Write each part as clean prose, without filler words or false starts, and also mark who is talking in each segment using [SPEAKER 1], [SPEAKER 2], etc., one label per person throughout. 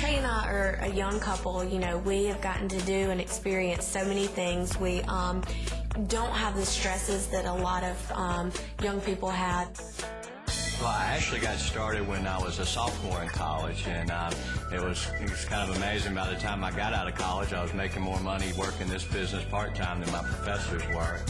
[SPEAKER 1] Trey and I are a young couple. You know, we have gotten to do and experience so many things. We don't have the stresses that a lot of young people have.
[SPEAKER 2] Well, I actually got started when I was a sophomore in college, and it was kind of amazing. By the time I got out of college, I was making more money working this business part-time than my professors were.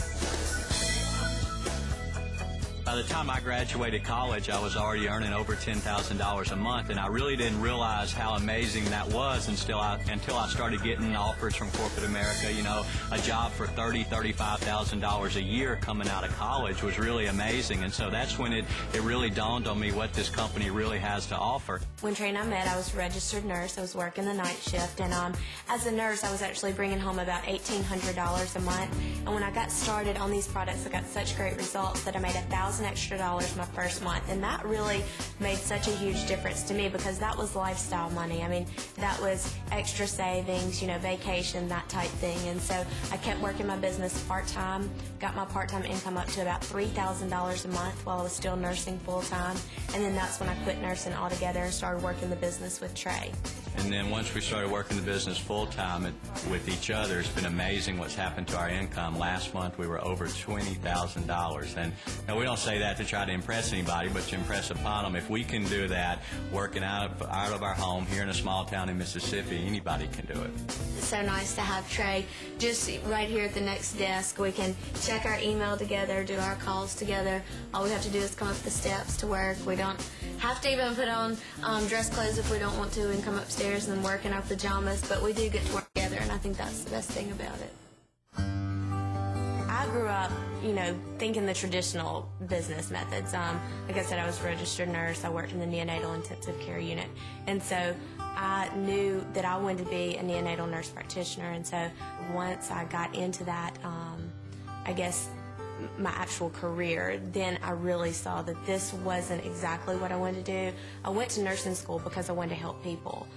[SPEAKER 2] By the time I graduated college, I was already earning over $10,000 a month, and I really didn't realize how amazing that was until I started getting offers from corporate America. You know, a job for $30,000, $35,000 a year coming out of college was really amazing, and so that's when it really dawned on me what this company really has to offer.
[SPEAKER 1] When Trey and I met, I was a registered nurse. I was working the night shift, and as a nurse, I was actually bringing home about $1,800 a month. And when I got started on these products, I got such great results that I made $1,000 extra my first month, and that really made such a huge difference to me because that was lifestyle money. I mean, that was extra savings, you know, vacation, that type thing. And so I kept working my business part-time, got my part-time income up to about $3,000 a month while I was still nursing full-time, and then that's when I quit nursing altogether and started working the business with Trey.
[SPEAKER 2] And then once we started working the business full-time with each other, it's been amazing what's happened to our income. Last month we were over $20,000. And now we don't say that to try to impress anybody, but to impress upon them. If we can do that working out of our home here in a small town in Mississippi, anybody can do it.
[SPEAKER 1] It's so nice to have Trey just right here at the next desk. We can check our email together, do our calls together. All we have to do is come up the steps to work. We don't have to even put on dress clothes if we don't want to and come upstairs and work in our pajamas, but we do get to work together, and I think that's the best thing about it. I grew up, you know, thinking the traditional business methods. Like I said, I was a registered nurse. I worked in the neonatal intensive care unit, and so I knew that I wanted to be a neonatal nurse practitioner, and so once I got into that, I guess, my actual career, then I really saw that this wasn't exactly what I wanted to do. I went to nursing school because I wanted to help people,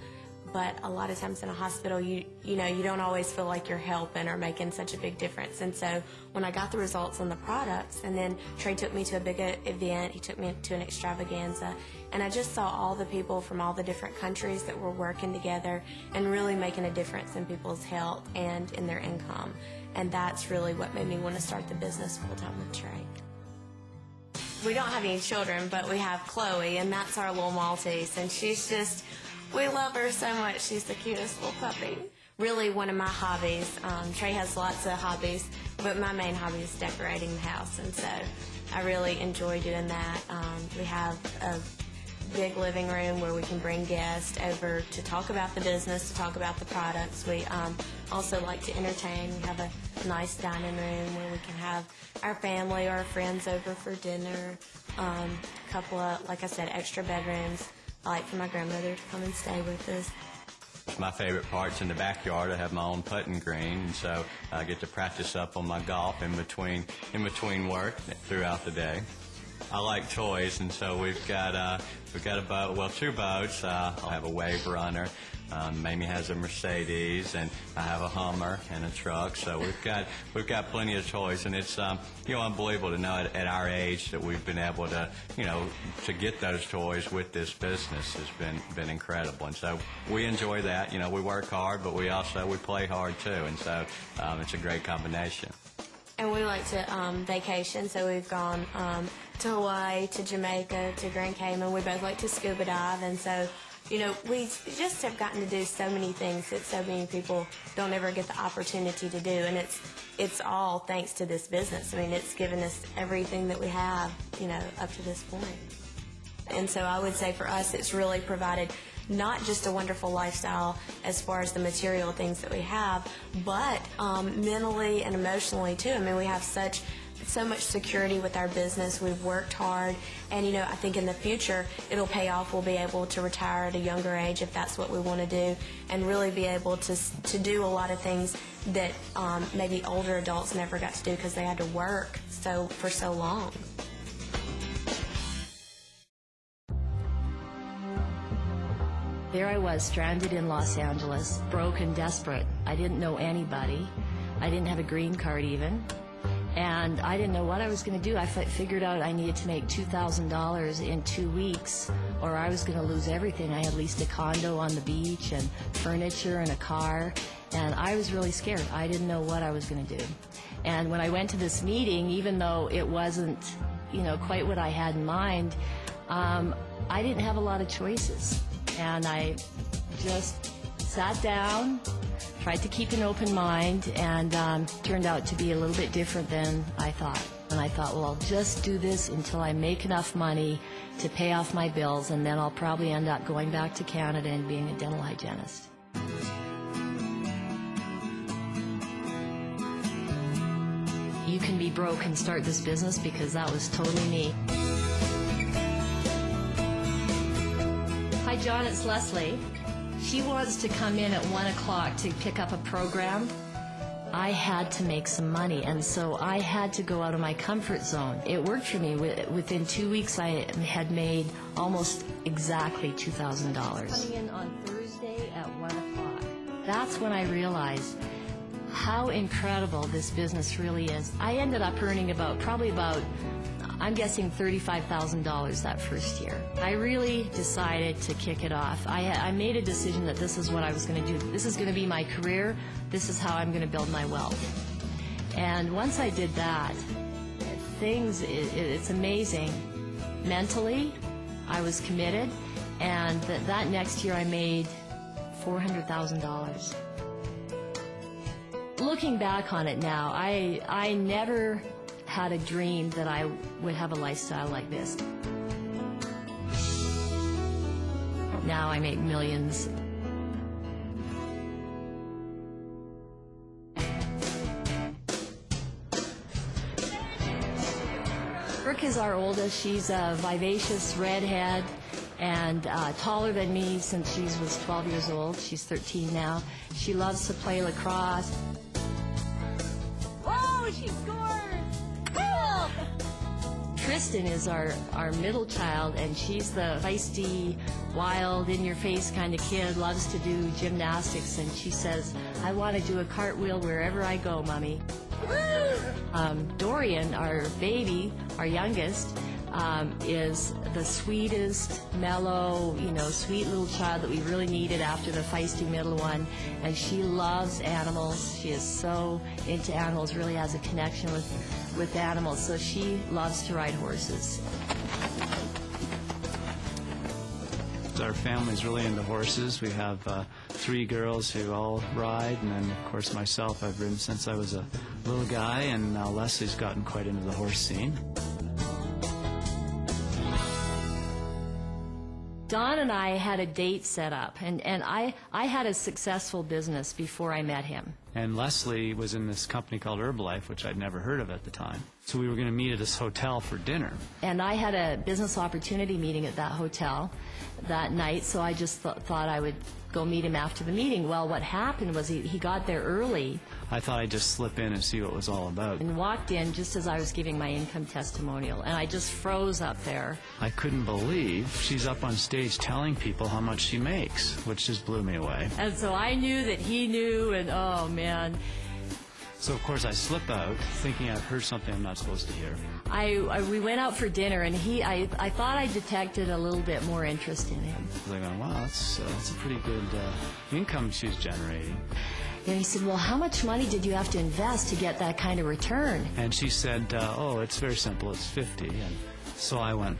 [SPEAKER 1] but a lot of times in a hospital, you know, you don't always feel like you're helping or making such a big difference. And so when I got the results on the products, and then Trey took me to a big event, he took me to an extravaganza, and I just saw all the people from all the different countries that were working together and really making a difference in people's health and in their income. And that's really what made me want to start the business full-time with Trey. We don't have any children, but we have Chloe, and that's our little Maltese, and she's just, we love her so much. She's the cutest little puppy. Really one of my hobbies. Trey has lots of hobbies, but my main hobby is decorating the house, and so I really enjoy doing that. We have a big living room where we can bring guests over to talk about the business, to talk about the products. We also like to entertain. We have a nice dining room where we can have our family or our friends over for dinner. A couple of, like I said, extra bedrooms. I like for my grandmother to come and stay with us.
[SPEAKER 2] My favorite part's in the backyard. I have my own putting green, and so I get to practice up on my golf in between work throughout the day. I like toys, and so we've got a boat, well, two boats. I'll have a Wave Runner. Mamie has a Mercedes, and I have a Hummer and a truck. So we've got plenty of toys, and it's unbelievable to know at our age that we've been able to to get those toys with this business has been incredible. And so we enjoy that. You know, we work hard, but we play hard too, and so it's a great combination.
[SPEAKER 1] And we like to vacation, so we've gone to Hawaii, to Jamaica, to Grand Cayman. We both like to scuba dive, and so, you know, we just have gotten to do so many things that so many people don't ever get the opportunity to do, and it's all thanks to this business. I mean, it's given us everything that we have, you know, up to this point. And so I would say for us, it's really provided not just a wonderful lifestyle as far as the material things that we have, but mentally and emotionally too. I mean, we have so much security with our business. We've worked hard, and you know, I think in the future it'll pay off. We'll be able to retire at a younger age if that's what we want to do, and really be able to do a lot of things that maybe older adults never got to do because they had to work for so long.
[SPEAKER 3] There I was, stranded in Los Angeles, broke and desperate. I didn't know anybody. I didn't have a green card even. And I didn't know what I was going to do. I figured out I needed to make $2,000 in 2 weeks or I was going to lose everything. I had leased a condo on the beach and furniture and a car, and I was really scared. I didn't know what I was going to do. And when I went to this meeting, even though it wasn't, quite what I had in mind, I didn't have a lot of choices. And I just sat down, tried to keep an open mind, and turned out to be a little bit different than I thought. And I thought, well, I'll just do this until I make enough money to pay off my bills, and then I'll probably end up going back to Canada and being a dental hygienist. You can be broke and start this business, because that was totally me. Hi, John, it's Leslie. She wants to come in at 1 o'clock to pick up a program. I had to make some money, and so I had to go out of my comfort zone. It worked for me. Within 2 weeks, I had made almost exactly $2,000. Coming in on Thursday at 1 o'clock. That's when I realized how incredible this business really is. I ended up earning probably about, I'm guessing $35,000 that first year. I really decided to kick it off. I made a decision that this is what I was going to do. This is going to be my career. This is how I'm going to build my wealth. And once I did that, it's amazing. Mentally, I was committed, and that next year I made $400,000. Looking back on it now, I never had a dream that I would have a lifestyle like this. Now I make millions. Brooke is our oldest. She's a vivacious redhead and taller than me since she was 12 years old. She's 13 now. She loves to play lacrosse. Whoa, she scored! Cool! Kristen is our middle child, and she's the feisty, wild, in-your-face kind of kid, loves to do gymnastics, and she says, I want to do a cartwheel wherever I go, Mommy. Dorian, our baby, our youngest, is the sweetest, mellow, sweet little child that we really needed after the feisty middle one. And she loves animals. She is so into animals, really has a connection with animals. So she loves to ride horses.
[SPEAKER 4] Our family's really into horses. We have 3 girls who all ride, and then, of course, myself. I've ridden since I was a little guy, and now Leslie's gotten quite into the horse scene.
[SPEAKER 3] Don and I had a date set up, and I had a successful business before I met him.
[SPEAKER 4] And Leslie was in this company called Herbalife, which I'd never heard of at the time. So we were going to meet at this hotel for dinner. And
[SPEAKER 3] I had a business opportunity meeting at that hotel that night, so I just thought I would go meet him after the meeting. Well, what happened was he got there early.
[SPEAKER 4] I thought I'd just slip in and see what it was all about.
[SPEAKER 3] And walked in just as I was giving my income testimonial, and I just froze up there.
[SPEAKER 4] I couldn't believe she's up on stage telling people how much she makes, which just blew me away.
[SPEAKER 3] And so I knew that he knew, and oh, man.
[SPEAKER 4] So, of course, I slip out, thinking I've heard something I'm not supposed to hear.
[SPEAKER 3] We went out for dinner, and I thought I detected a little bit more interest in him.
[SPEAKER 4] I was like, wow, that's a pretty good income she's generating.
[SPEAKER 3] And he said, well, how much money did you have to invest to get that kind of return?
[SPEAKER 4] And she said, oh, it's very simple, it's $50. And so I went,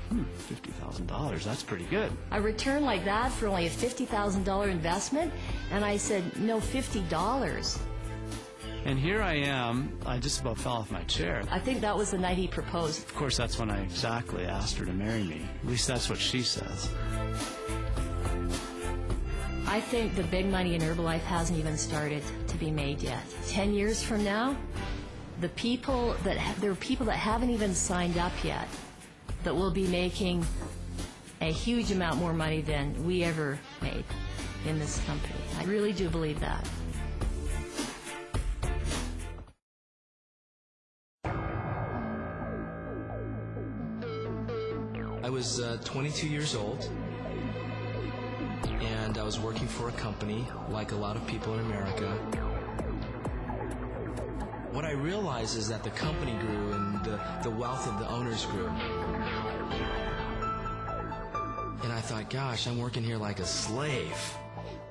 [SPEAKER 4] $50,000, that's pretty good.
[SPEAKER 3] A return like that for only a $50,000 investment? And I said, no, $50.
[SPEAKER 4] And here I am, I just about fell off my chair.
[SPEAKER 3] I think that was the night he proposed.
[SPEAKER 4] Of course, that's when I exactly asked her to marry me. At least that's what she says.
[SPEAKER 3] I think the big money in Herbalife hasn't even started to be made yet. 10 years from now, there are people that haven't even signed up yet that will be making a huge amount more money than we ever made in this company. I really do believe that.
[SPEAKER 5] I was 22 years old, and I was working for a company like a lot of people in America. What I realized is that the company grew and the wealth of the owners grew. And I thought, gosh, I'm working here like a slave,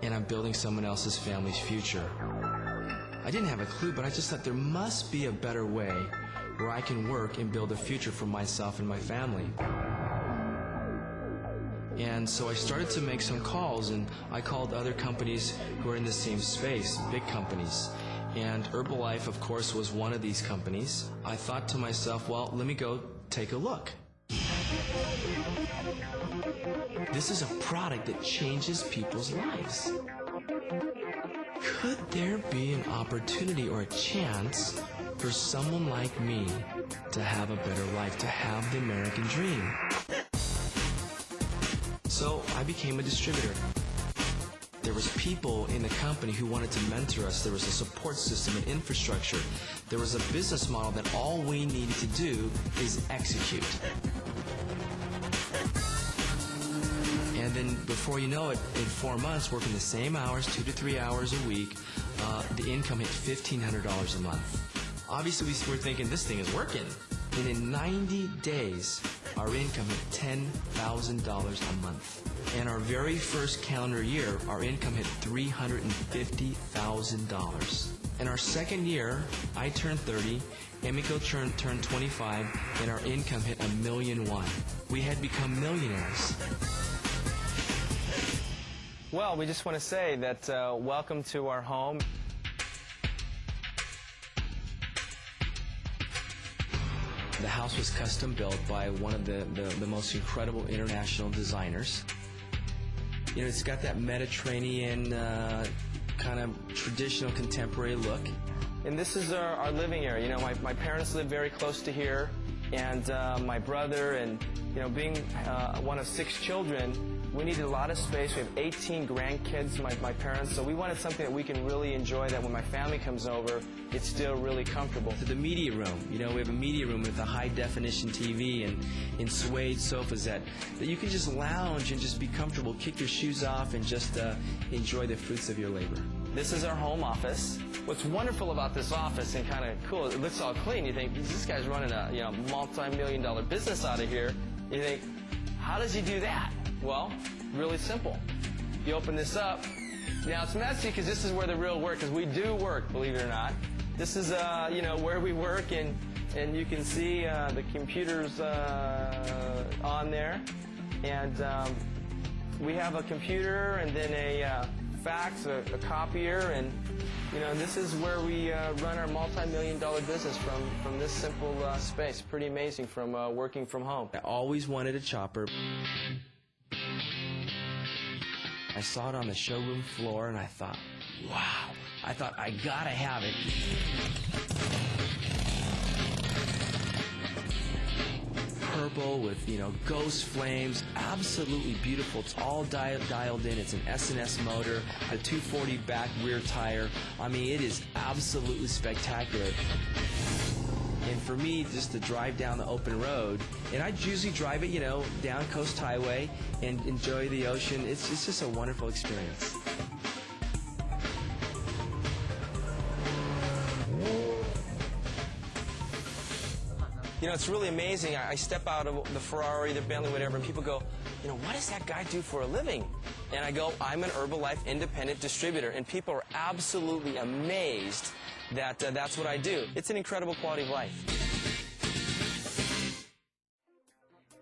[SPEAKER 5] and I'm building someone else's family's future. I didn't have a clue, but I just thought there must be a better way where I can work and build a future for myself and my family. And so I started to make some calls, and I called other companies who are in the same space, big companies. And Herbalife, of course, was one of these companies. I thought to myself, well, let me go take a look. This is a product that changes people's lives. Could there be an opportunity or a chance for someone like me to have a better life, to have the American dream? So I became a distributor. There was people in the company who wanted to mentor us. There was a support system and infrastructure. There was a business model that all we needed to do is execute. And then before you know it, in 4 months, working the same hours, 2 to 3 hours a week, the income hit $1,500 a month. Obviously, we were thinking, this thing is working. And in 90 days, our income hit $10,000 a month. And our very first calendar year, our income hit $350,000. In our second year, I turned 30, Emiko turned 25, and our income hit $1.1 million. We had become millionaires.
[SPEAKER 6] Well, we just want to say that welcome to our home.
[SPEAKER 5] The house was custom built by one of the most incredible international designers. You know, it's got that Mediterranean kind of traditional contemporary look.
[SPEAKER 6] And this is our living area. You know, my parents live very close to here, and my brother, and you know, being one of 6 children, we needed a lot of space. We have 18 grandkids, my parents, so we wanted something that we can really enjoy, that when my family comes over, it's still really comfortable.
[SPEAKER 5] To the media room, you know, we have a media room with a high-definition TV and suede sofas that you can just lounge and just be comfortable, kick your shoes off, and just enjoy the fruits of your labor.
[SPEAKER 6] This is our home office. What's wonderful about this office, and kind of cool, it looks all clean. You think, this guy's running a multi-million-dollar business out of here. You think, how does he do that? Well, really simple. You open this up. Now, it's messy because this is where the real work, because we do work, believe it or not. This is, where we work, and you can see the computers on there. And we have a computer, and then a fax, a copier, and this is where we run our multi-million-dollar business from this simple space. Pretty amazing from working from home.
[SPEAKER 5] I always wanted a chopper. I saw it on the showroom floor, and I thought, wow. I thought, I gotta have it. Purple with, ghost flames. Absolutely beautiful. It's all dialed in. It's an S&S motor, a 240 back rear tire. I mean, it is absolutely spectacular. And for me, just to drive down the open road, and I usually drive it, down Coast Highway and enjoy the ocean. It's just a wonderful experience.
[SPEAKER 6] It's really amazing. I step out of the Ferrari, the Bentley, whatever, and people go, what does that guy do for a living? And I go, I'm an Herbalife independent distributor, and people are absolutely amazed that that's what I do. It's an incredible quality of life.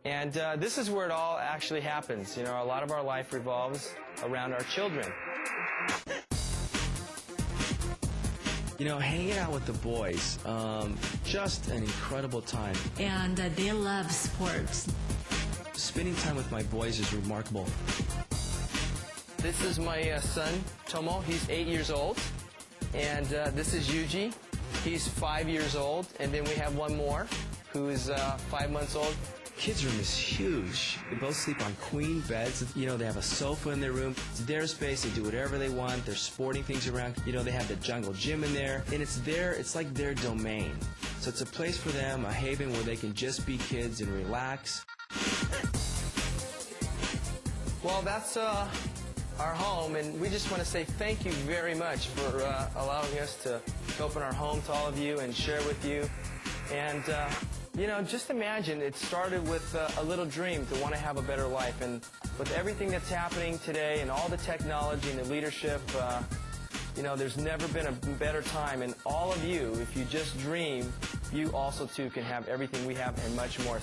[SPEAKER 6] And this is where it all actually happens. A lot of our life revolves around our children.
[SPEAKER 5] Hanging out with the boys, just an incredible time.
[SPEAKER 3] And they love sports.
[SPEAKER 5] Spending time with my boys is remarkable.
[SPEAKER 6] This is my son, Tomo. He's 8 years old. And this is Yuji. He's 5 years old. And then we have one more who is 5 months old.
[SPEAKER 5] Kids' room is huge. They both sleep on queen beds. They have a sofa in their room. It's their space. They do whatever they want. They're sporting things around. They have the jungle gym in there. And it's like their domain. So it's a place for them, a haven where they can just be kids and relax.
[SPEAKER 6] Well, that's our home, and we just want to say thank you very much for allowing us to open our home to all of you and share with you. And, you know, just imagine it started with a little dream to want to have a better life. And with everything that's happening today and all the technology and the leadership, you know, there's never been a better time. And all of you, if you just dream, you also too can have everything we have and much more.